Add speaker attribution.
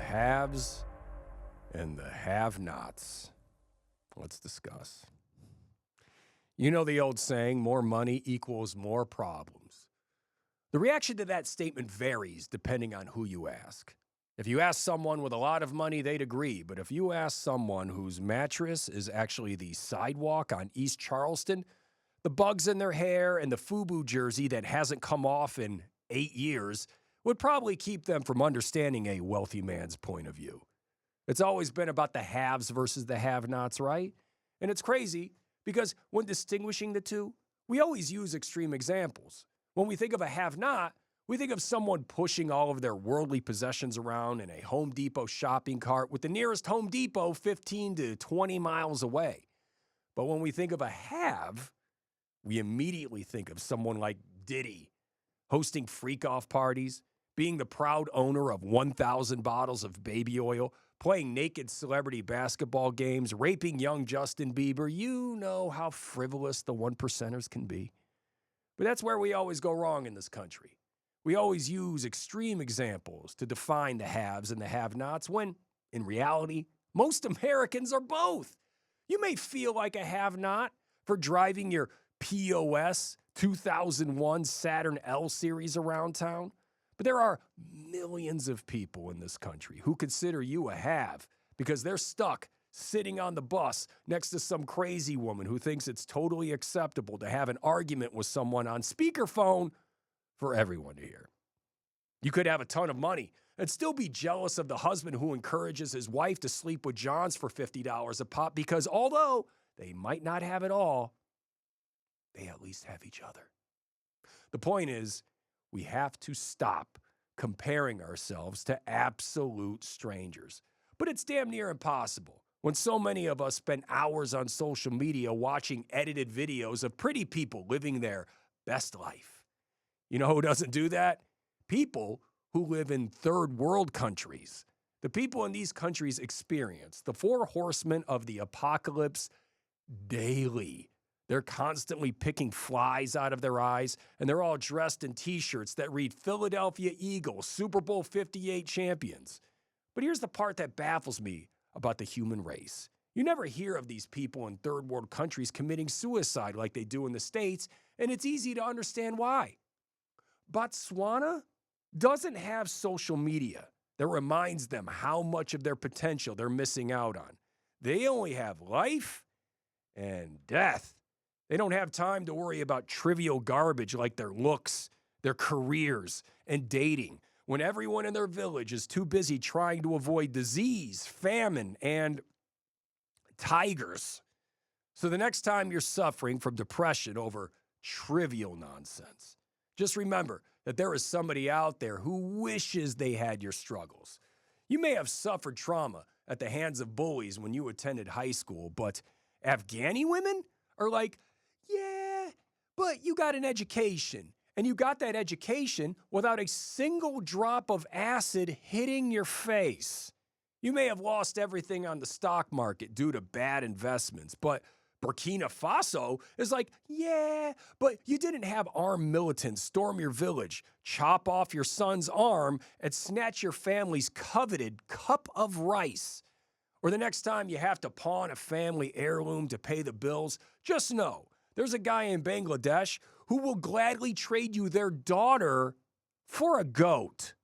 Speaker 1: haves and the have-nots. Let's discuss. You know the old saying, more money equals more problems. The reaction to that statement varies depending on who you ask. If you ask someone with a lot of money, they'd agree. But if you ask someone whose mattress is actually the sidewalk on East Charleston, the bugs in their hair, and the FUBU jersey that hasn't come off in 8 years would probably keep them from understanding a wealthy man's point of view. It's always been about the haves versus the have-nots, right? And it's crazy because when distinguishing the two, we always use extreme examples. When we think of a have-not, we think of someone pushing all of their worldly possessions around in a Home Depot shopping cart with the nearest Home Depot 15 to 20 miles away. But when we think of a have, we immediately think of someone like Diddy, hosting freak-off parties, being the proud owner of 1,000 bottles of baby oil, playing naked celebrity basketball games, raping young Justin Bieber. You know how frivolous the one-percenters can be. But that's where we always go wrong in this country. We always use extreme examples to define the haves and the have-nots when, in reality, most Americans are both. You may feel like a have-not for driving your POS 2001 Saturn L Series around town, but there are millions of people in this country who consider you a have because they're stuck sitting on the bus next to some crazy woman who thinks it's totally acceptable to have an argument with someone on speakerphone for everyone to hear. You could have a ton of money and still be jealous of the husband who encourages his wife to sleep with Johns for $50 a pop because although they might not have it all, they at least have each other. The point is, we have to stop comparing ourselves to absolute strangers. But it's damn near impossible when so many of us spend hours on social media watching edited videos of pretty people living their best life. You know who doesn't do that? People who live in third world countries. The people in these countries experience the four horsemen of the apocalypse daily. They're constantly picking flies out of their eyes, and they're all dressed in T-shirts that read Philadelphia Eagles, Super Bowl 58 champions. But here's the part that baffles me about the human race. You never hear of these people in third world countries committing suicide like they do in the States, and it's easy to understand why. Botswana doesn't have social media that reminds them how much of their potential they're missing out on. They only have life and death. They don't have time to worry about trivial garbage like their looks, their careers, and dating, when everyone in their village is too busy trying to avoid disease, famine, and tigers. So the next time you're suffering from depression over trivial nonsense, just remember that there is somebody out there who wishes they had your struggles. You may have suffered trauma at the hands of bullies when you attended high school, but Afghani women are like, yeah, but you got an education, and you got that education without a single drop of acid hitting your face. You may have lost everything on the stock market due to bad investments, but Burkina Faso is like, yeah, but you didn't have armed militants storm your village, chop off your son's arm, and snatch your family's coveted cup of rice. Or the next time you have to pawn a family heirloom to pay the bills, just know there's a guy in Bangladesh who will gladly trade you their daughter for a goat.